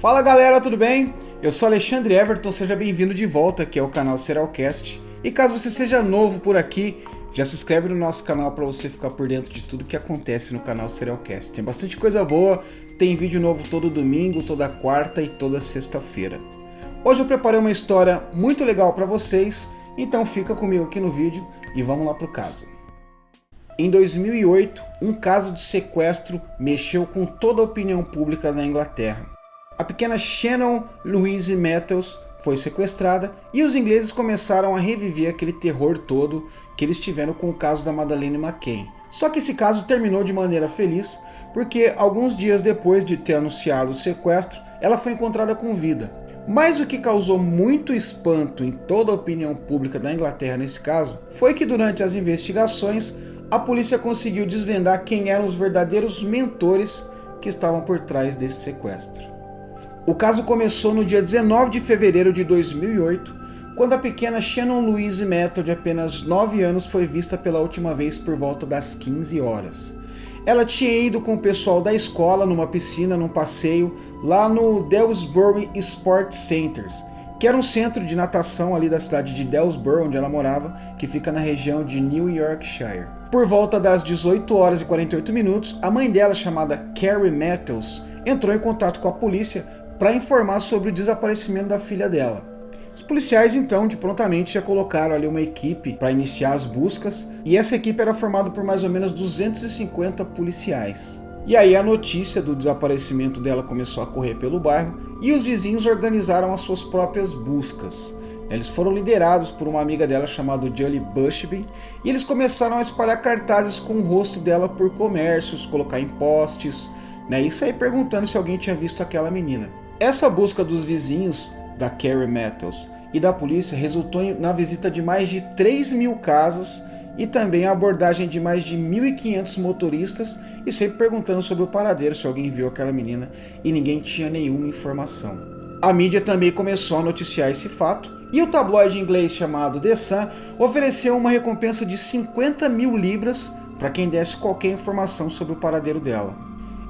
Fala galera, tudo bem? Eu sou Alexandre Everton, seja bem-vindo de volta aqui ao canal Serialcast. E caso você seja novo por aqui, já se inscreve no nosso canal para você ficar por dentro de tudo que acontece no canal Serialcast. Tem bastante coisa boa, tem vídeo novo todo domingo, toda quarta e toda sexta-feira. Hoje eu preparei uma história muito legal para vocês, então fica comigo aqui no vídeo e vamos lá pro caso. Em 2008, um caso de sequestro mexeu com toda a opinião pública na Inglaterra. A pequena Shannon Louise Mathews foi sequestrada e os ingleses começaram a reviver aquele terror todo que eles tiveram com o caso da Madeleine McCann. Só que esse caso terminou de maneira feliz, porque alguns dias depois de ter anunciado o sequestro, ela foi encontrada com vida. Mas o que causou muito espanto em toda a opinião pública da Inglaterra nesse caso, foi que durante as investigações, a polícia conseguiu desvendar quem eram os verdadeiros mentores que estavam por trás desse sequestro. O caso começou no dia 19 de fevereiro de 2008, quando a pequena Shannon Louise Mathews, de apenas 9 anos, foi vista pela última vez por volta das 15 horas. Ela tinha ido com o pessoal da escola numa piscina, num passeio, lá no Delsbury Sport Centers, que era um centro de natação ali da cidade de Delsbury, onde ela morava, que fica na região de New Yorkshire. Por volta das 18 horas e 48 minutos, a mãe dela, chamada Carrie Mathews, entrou em contato com a polícia para informar sobre o desaparecimento da filha dela. Os policiais então prontamente já colocaram ali uma equipe para iniciar as buscas, e essa equipe era formada por mais ou menos 250 policiais. E aí a notícia do desaparecimento dela começou a correr pelo bairro e os vizinhos organizaram as suas próprias buscas. Eles foram liderados por uma amiga dela chamada Julie Bushby, e eles começaram a espalhar cartazes com o rosto dela por comércios, colocar em postes, e sair perguntando se alguém tinha visto aquela menina. Essa busca dos vizinhos da Carrie Mathews e da polícia resultou na visita de mais de 3.000 casas e também a abordagem de mais de 1.500 motoristas, e sempre perguntando sobre o paradeiro, se alguém viu aquela menina, e ninguém tinha nenhuma informação. A mídia também começou a noticiar esse fato, e o tabloide inglês chamado The Sun ofereceu uma recompensa de 50.000 libras para quem desse qualquer informação sobre o paradeiro dela.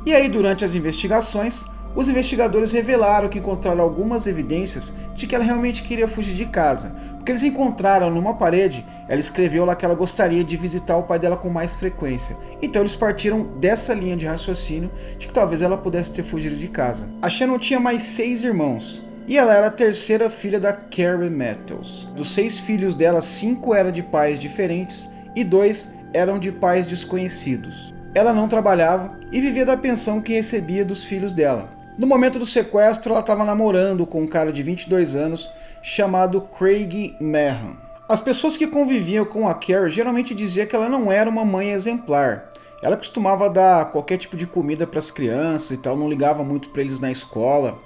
E aí, durante as investigações, os investigadores revelaram que encontraram algumas evidências de que ela realmente queria fugir de casa, porque eles encontraram numa parede, ela escreveu lá que ela gostaria de visitar o pai dela com mais frequência. Então eles partiram dessa linha de raciocínio de que talvez ela pudesse ter fugido de casa. A Shannon tinha mais 6 irmãos, e ela era a terceira filha da Carrie Mathews. Dos 6 filhos dela, 5 eram de pais diferentes e 2 eram de pais desconhecidos. Ela não trabalhava e vivia da pensão que recebia dos filhos dela. No momento do sequestro, ela estava namorando com um cara de 22 anos chamado Craig Meehan. As pessoas que conviviam com a Carrie geralmente diziam que ela não era uma mãe exemplar. Ela costumava dar qualquer tipo de comida para as crianças e tal, não ligava muito para eles na escola.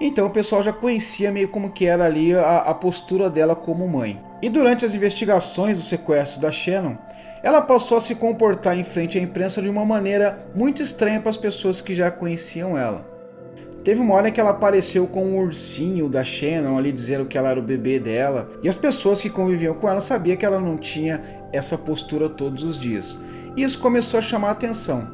Então o pessoal já conhecia meio como que era ali a postura dela como mãe. E durante as investigações do sequestro da Shannon, ela passou a se comportar em frente à imprensa de uma maneira muito estranha para as pessoas que já conheciam ela. Teve uma hora que ela apareceu com um ursinho da Shannon ali dizendo que ela era o bebê dela, e as pessoas que conviviam com ela sabiam que ela não tinha essa postura todos os dias. E isso começou a chamar a atenção.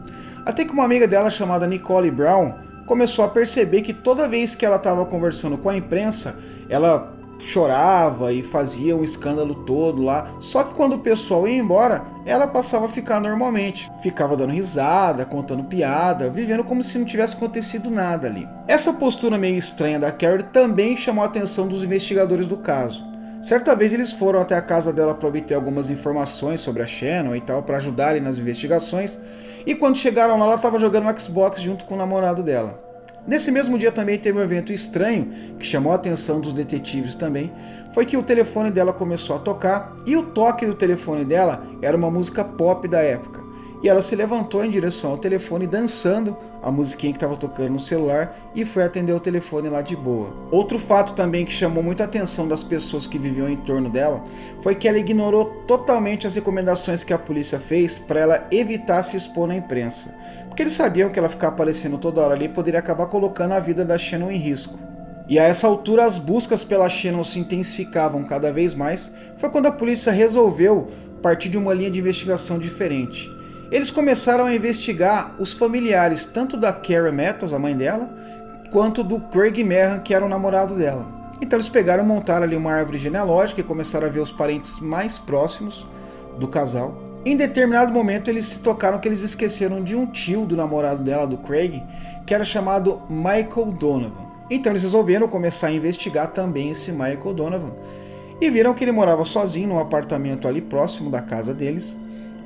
Até que uma amiga dela chamada Nicole Brown começou a perceber que toda vez que ela estava conversando com a imprensa, ela chorava e fazia um escândalo todo lá, só que quando o pessoal ia embora, ela passava a ficar normalmente, ficava dando risada, contando piada, vivendo como se não tivesse acontecido nada ali. Essa postura meio estranha da Carrie também chamou a atenção dos investigadores do caso. Certa vez eles foram até a casa dela para obter algumas informações sobre a Shannon e tal, para ajudarem nas investigações, e quando chegaram lá, ela estava jogando um Xbox junto com o namorado dela. Nesse mesmo dia também teve um evento estranho, que chamou a atenção dos detetives também, foi que o telefone dela começou a tocar, e o toque do telefone dela era uma música pop da época. E ela se levantou em direção ao telefone dançando a musiquinha que estava tocando no celular e foi atender o telefone lá de boa. Outro fato também que chamou muita atenção das pessoas que viviam em torno dela foi que ela ignorou totalmente as recomendações que a polícia fez para ela evitar se expor na imprensa, porque eles sabiam que ela ficar aparecendo toda hora ali poderia acabar colocando a vida da Shannon em risco. E a essa altura as buscas pela Shannon se intensificavam cada vez mais, foi quando a polícia resolveu partir de uma linha de investigação diferente. Eles começaram a investigar os familiares tanto da Carrie Mathews, a mãe dela, quanto do Craig Meehan, que era o namorado dela. Então eles pegaram e montaram ali uma árvore genealógica e começaram a ver os parentes mais próximos do casal. Em determinado momento eles se tocaram que eles esqueceram de um tio do namorado dela, do Craig, que era chamado Michael Donovan. Então eles resolveram começar a investigar também esse Michael Donovan e viram que ele morava sozinho num apartamento ali próximo da casa deles.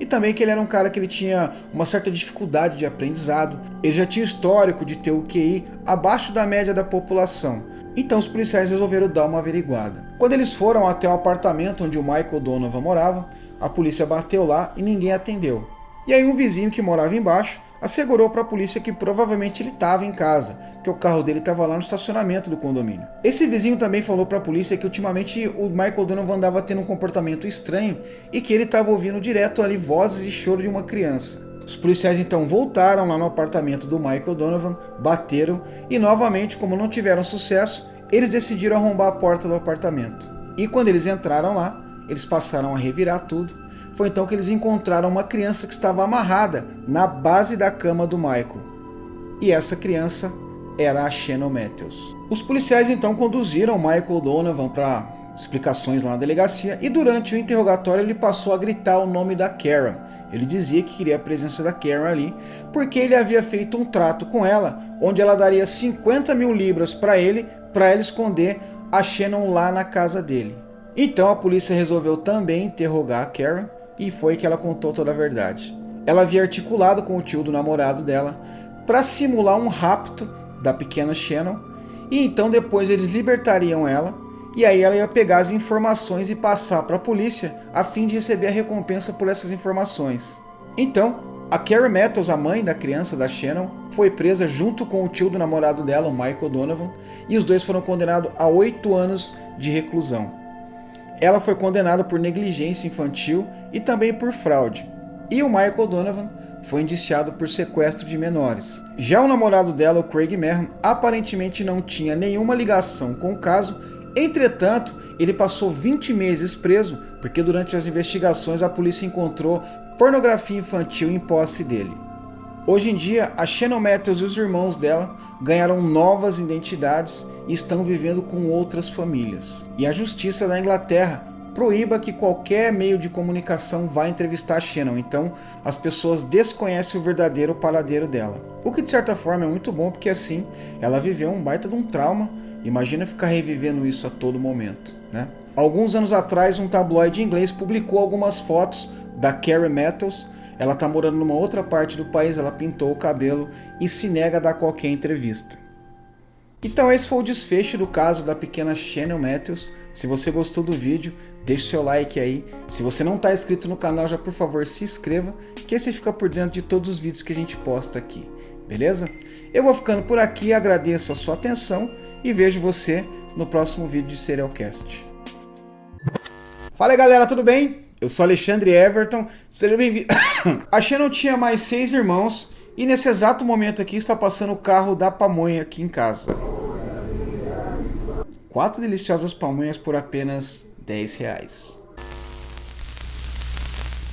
E também que ele era um cara que ele tinha uma certa dificuldade de aprendizado. Ele já tinha histórico de ter o QI abaixo da média da população. Então os policiais resolveram dar uma averiguada. Quando eles foram até o apartamento onde o Michael Donovan morava, a polícia bateu lá e ninguém atendeu. E aí um vizinho que morava embaixo assegurou para a polícia que provavelmente ele estava em casa, porque o carro dele estava lá no estacionamento do condomínio. Esse vizinho também falou para a polícia que ultimamente o Michael Donovan andava tendo um comportamento estranho e que ele estava ouvindo direto ali vozes e choro de uma criança. Os policiais então voltaram lá no apartamento do Michael Donovan, bateram e novamente, como não tiveram sucesso, eles decidiram arrombar a porta do apartamento. E quando eles entraram lá, eles passaram a revirar tudo. Foi então que eles encontraram uma criança que estava amarrada na base da cama do Michael. E essa criança era a Shannon Matthews. Os policiais então conduziram o Michael Donovan para explicações lá na delegacia e durante o interrogatório ele passou a gritar o nome da Karen. Ele dizia que queria a presença da Karen ali porque ele havia feito um trato com ela onde ela daria 50 mil libras para ele esconder a Shannon lá na casa dele. Então a polícia resolveu também interrogar a Karen e foi que ela contou toda a verdade. Ela havia articulado com o tio do namorado dela para simular um rapto da pequena Shannon e então depois eles libertariam ela e aí ela ia pegar as informações e passar para a polícia a fim de receber a recompensa por essas informações. Então, a Karen Matthews, a mãe da criança da Shannon, foi presa junto com o tio do namorado dela, o Michael Donovan, e os dois foram condenados a 8 anos de reclusão. Ela foi condenada por negligência infantil e também por fraude. E o Michael Donovan foi indiciado por sequestro de menores. Já o namorado dela, o Craig Meehan, aparentemente não tinha nenhuma ligação com o caso. Entretanto, ele passou 20 meses preso porque durante as investigações a polícia encontrou pornografia infantil em posse dele. Hoje em dia, a Shannon Matthews e os irmãos dela ganharam novas identidades e estão vivendo com outras famílias. E a justiça da Inglaterra proíba que qualquer meio de comunicação vá entrevistar a Shannon, então as pessoas desconhecem o verdadeiro paradeiro dela. O que de certa forma é muito bom, porque assim ela viveu um baita de um trauma, imagina ficar revivendo isso a todo momento, né? Alguns anos atrás um tabloide inglês publicou algumas fotos da Karen Matthews. Ela está morando numa outra parte do país, ela pintou o cabelo e se nega a dar qualquer entrevista. Então esse foi o desfecho do caso da pequena Shannon Matthews. Se você gostou do vídeo, deixe seu like aí. Se você não está inscrito no canal, já por favor se inscreva, que aí você fica por dentro de todos os vídeos que a gente posta aqui. Beleza? Eu vou ficando por aqui, agradeço a sua atenção e vejo você no próximo vídeo de Serialcast. Fala aí galera, tudo bem? Eu sou Alexandre Everton, seja bem-vindo. A Shannon tinha mais 6 irmãos e nesse exato momento aqui está passando o carro da pamonha aqui em casa. 4 deliciosas pamonhas por apenas R$10.